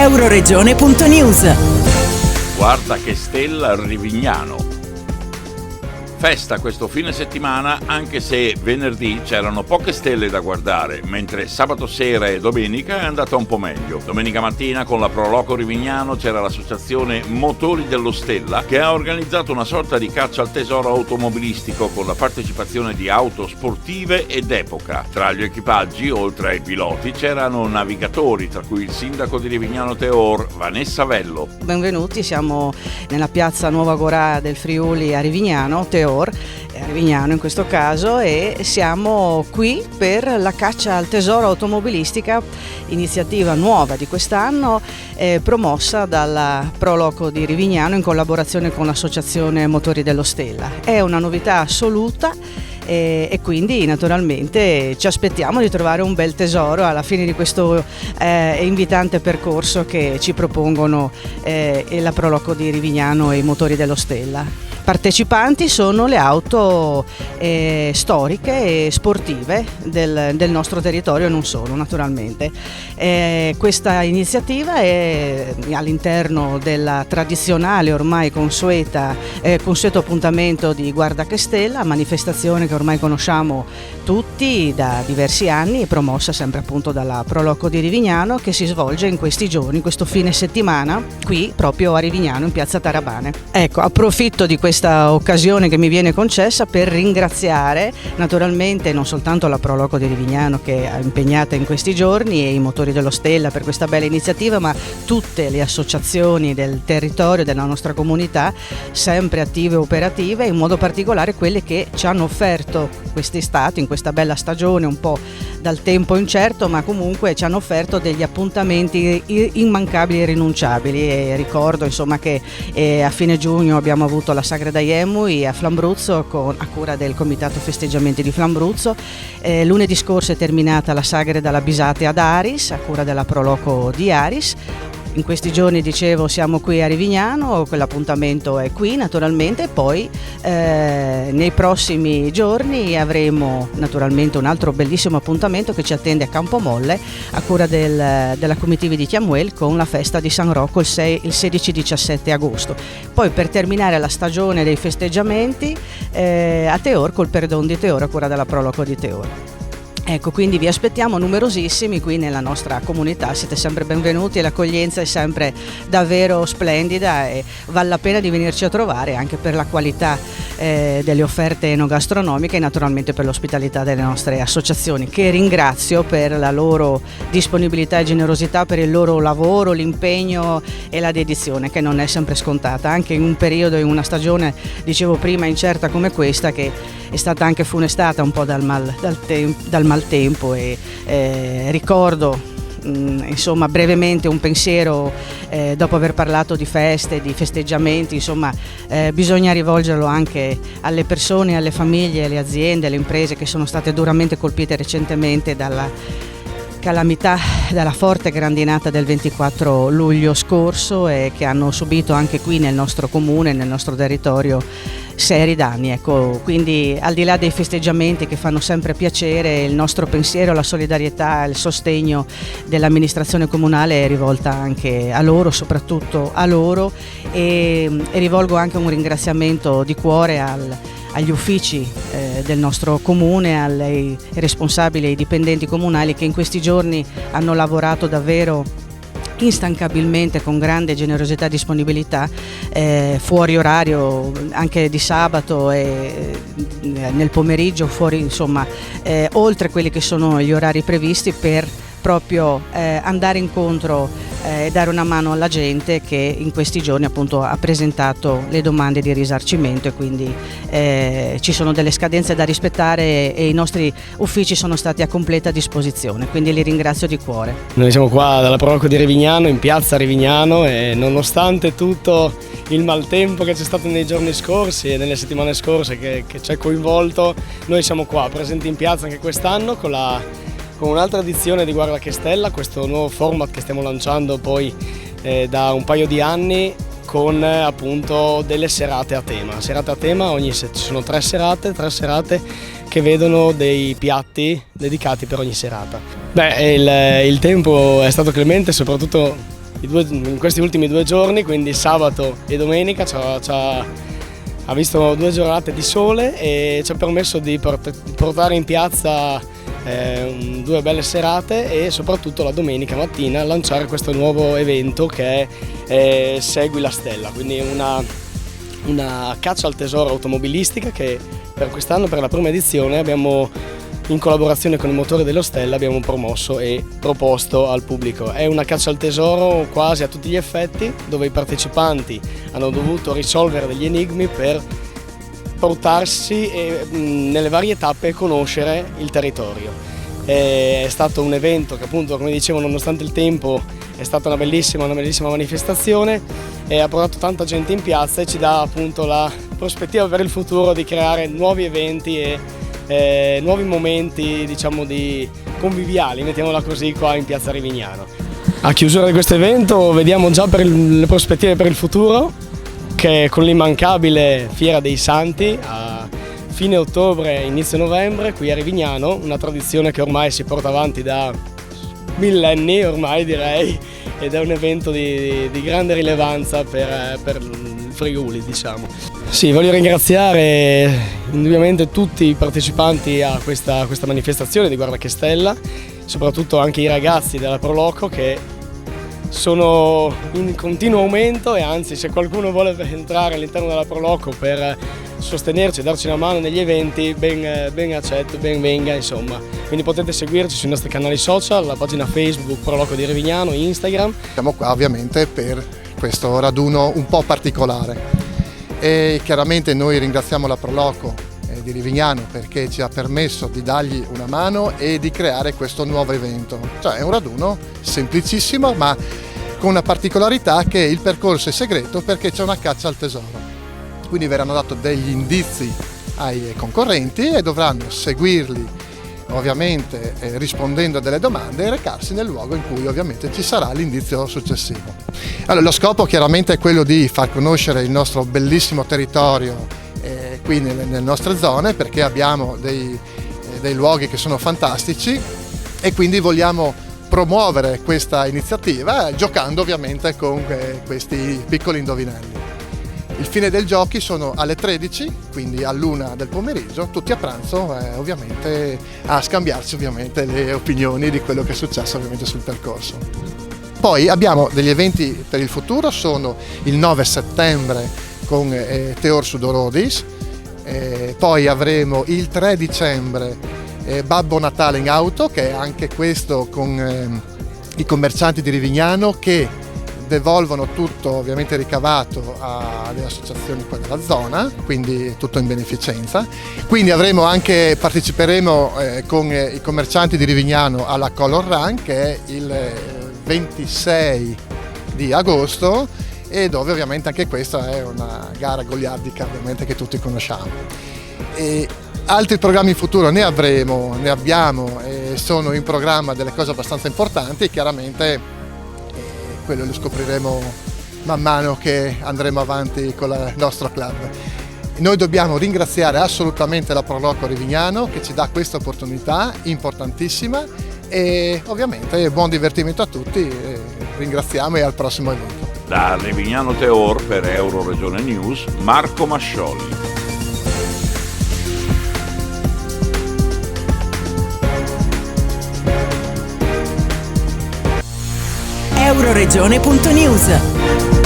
Euroregione.news. Guarda che stella Rivignano. Festa questo fine settimana, anche se venerdì c'erano poche stelle da guardare, mentre sabato sera e domenica è andata un po' meglio. Domenica mattina con la Pro Loco Rivignano c'era l'associazione Motori dello Stella che ha organizzato una sorta di caccia al tesoro automobilistico con la partecipazione di auto sportive e d'epoca. Tra gli equipaggi, oltre ai piloti, c'erano navigatori, tra cui il sindaco di Rivignano Teor, Vanessa Vello. Benvenuti, siamo nella piazza Nuova Agorà del Friuli a Rivignano, Teor, a Rivignano in questo caso, e siamo qui per la caccia al tesoro automobilistica, iniziativa nuova di quest'anno, promossa dalla Pro Loco di Rivignano in collaborazione con l'associazione Motori dello Stella. È una novità assoluta e quindi naturalmente ci aspettiamo di trovare un bel tesoro alla fine di questo invitante percorso che ci propongono la Pro Loco di Rivignano e i Motori dello Stella. Partecipanti sono le auto storiche e sportive del nostro territorio e non solo, naturalmente. Questa iniziativa è all'interno della tradizionale, ormai consueto appuntamento di Guarda che Stella, manifestazione che ormai conosciamo tutti da diversi anni, promossa sempre appunto dalla Pro Loco di Rivignano, che si svolge in questi giorni, questo fine settimana, qui proprio a Rivignano in piazza Tarabane. Ecco, approfitto di questa occasione che mi viene concessa per ringraziare naturalmente non soltanto la Pro Loco di Rivignano che è impegnata in questi giorni e i Motori dello Stella per questa bella iniziativa, ma tutte le associazioni del territorio, della nostra comunità, sempre attive e operative, in modo particolare quelle che ci hanno offerto quest'estate, in questa bella stagione un po' dal tempo incerto, ma comunque ci hanno offerto degli appuntamenti immancabili e irrinunciabili. E ricordo insomma che a fine giugno abbiamo avuto la Sagra d'Aiemui a Flambruzzo a cura del Comitato Festeggiamenti di Flambruzzo. Lunedì scorso è terminata la Sagra della Bisate ad Aris a cura della Pro Loco di Aris. In questi giorni, dicevo, siamo qui a Rivignano, quell'appuntamento è qui naturalmente, e poi nei prossimi giorni avremo naturalmente un altro bellissimo appuntamento che ci attende a Campomolle a cura della comitiva di Chiamuel con la festa di San Rocco il 16-17 agosto. Poi per terminare la stagione dei festeggiamenti a Teor col Perdon di Teor a cura della Pro Loco di Teor. Ecco, quindi vi aspettiamo numerosissimi qui nella nostra comunità, siete sempre benvenuti e l'accoglienza è sempre davvero splendida e vale la pena di venirci a trovare anche per la qualità delle offerte enogastronomiche e naturalmente per l'ospitalità delle nostre associazioni, che ringrazio per la loro disponibilità e generosità, per il loro lavoro, l'impegno e la dedizione, che non è sempre scontata, anche in un periodo, in una stagione, dicevo prima, incerta come questa, che è stata anche funestata un po' dal maltempo e ricordo insomma brevemente un pensiero dopo aver parlato di feste, di festeggiamenti, insomma bisogna rivolgerlo anche alle persone, alle famiglie, alle aziende, alle imprese che sono state duramente colpite recentemente dalla calamità, dalla forte grandinata del 24 luglio scorso e che hanno subito anche qui nel nostro comune, nel nostro territorio, seri danni. Ecco, quindi al di là dei festeggiamenti che fanno sempre piacere, il nostro pensiero, la solidarietà, il sostegno dell'amministrazione comunale è rivolta anche a loro, soprattutto a loro, e rivolgo anche un ringraziamento di cuore agli uffici del nostro comune, ai responsabili e ai dipendenti comunali che in questi giorni hanno lavorato davvero instancabilmente con grande generosità e disponibilità, fuori orario anche di sabato e nel pomeriggio, fuori insomma oltre quelli che sono gli orari previsti, per proprio andare incontro e dare una mano alla gente che in questi giorni appunto ha presentato le domande di risarcimento, e quindi ci sono delle scadenze da rispettare e i nostri uffici sono stati a completa disposizione, quindi li ringrazio di cuore. Noi siamo qua dalla Pro Loco di Rivignano, in piazza Rivignano, e nonostante tutto il maltempo che c'è stato nei giorni scorsi e nelle settimane scorse che ci ha coinvolto, noi siamo qua presenti in piazza anche quest'anno con un'altra edizione di Guarda che Stella, questo nuovo format che stiamo lanciando poi da un paio di anni, con appunto delle serate a tema. Ci sono tre serate che vedono dei piatti dedicati per ogni serata. Il tempo è stato clemente, soprattutto in questi ultimi 2 giorni, quindi sabato e domenica ha visto 2 giornate di sole e ci ha permesso di portare in piazza 2 belle serate e soprattutto la domenica mattina lanciare questo nuovo evento che è Segui la Stella, quindi una caccia al tesoro automobilistica che per quest'anno, per la prima edizione, abbiamo, in collaborazione con i motori dello Stella, abbiamo promosso e proposto al pubblico. È una caccia al tesoro quasi a tutti gli effetti, dove i partecipanti hanno dovuto risolvere degli enigmi per portarsi nelle varie tappe e conoscere il territorio. È stato un evento che, appunto, come dicevo, nonostante il tempo, è stata una bellissima manifestazione e ha portato tanta gente in piazza e ci dà appunto la prospettiva per il futuro di creare nuovi eventi e nuovi momenti, diciamo, di conviviali, mettiamola così, qua in piazza Rivignano. A chiusura di questo evento vediamo già le prospettive per il futuro, che con l'immancabile Fiera dei Santi a fine ottobre, inizio novembre, qui a Rivignano, una tradizione che ormai si porta avanti da millenni ormai, direi, ed è un evento di grande rilevanza per il Friuli, diciamo. Sì, voglio ringraziare indubbiamente tutti i partecipanti a questa manifestazione di Guarda che Stella, soprattutto anche i ragazzi della Proloco che sono in continuo aumento e anzi, se qualcuno vuole entrare all'interno della Proloco per sostenerci e darci una mano negli eventi, ben accetto, ben venga, insomma. Quindi potete seguirci sui nostri canali social, la pagina Facebook Proloco di Rivignano, Instagram. Siamo qua ovviamente per questo raduno un po' particolare e chiaramente noi ringraziamo la Proloco di Rivignano perché ci ha permesso di dargli una mano e di creare questo nuovo evento. Cioè è un raduno semplicissimo ma con una particolarità che il percorso è segreto perché c'è una caccia al tesoro. Quindi verranno dati degli indizi ai concorrenti e dovranno seguirli ovviamente rispondendo a delle domande e recarsi nel luogo in cui ovviamente ci sarà l'indizio successivo. Allora, lo scopo chiaramente è quello di far conoscere il nostro bellissimo territorio qui nelle nostre zone perché abbiamo dei luoghi che sono fantastici e quindi vogliamo promuovere questa iniziativa giocando ovviamente con questi piccoli indovinelli. Il fine dei giochi sono alle 13, quindi all'1 del pomeriggio, tutti a pranzo ovviamente a scambiarci ovviamente le opinioni di quello che è successo ovviamente sul percorso. Poi abbiamo degli eventi per il futuro, sono il 9 settembre con Teor Sudorodis, poi avremo il 3 dicembre Babbo Natale in auto, che è anche questo con i commercianti di Rivignano che devolvono tutto ovviamente ricavato alle associazioni qua della zona, quindi tutto in beneficenza. Quindi parteciperemo con i commercianti di Rivignano alla Color Run che è il 26 di agosto e dove ovviamente anche questa è una gara goliardica ovviamente che tutti conosciamo. E altri programmi in futuro ne abbiamo e sono in programma delle cose abbastanza importanti e chiaramente quello lo scopriremo man mano che andremo avanti con il nostro club. Noi dobbiamo ringraziare assolutamente la Proloco Rivignano che ci dà questa opportunità importantissima e ovviamente buon divertimento a tutti, ringraziamo e al prossimo evento. Da Rivignano Teor per Euroregione News, Marco Mascioli. Euroregione.news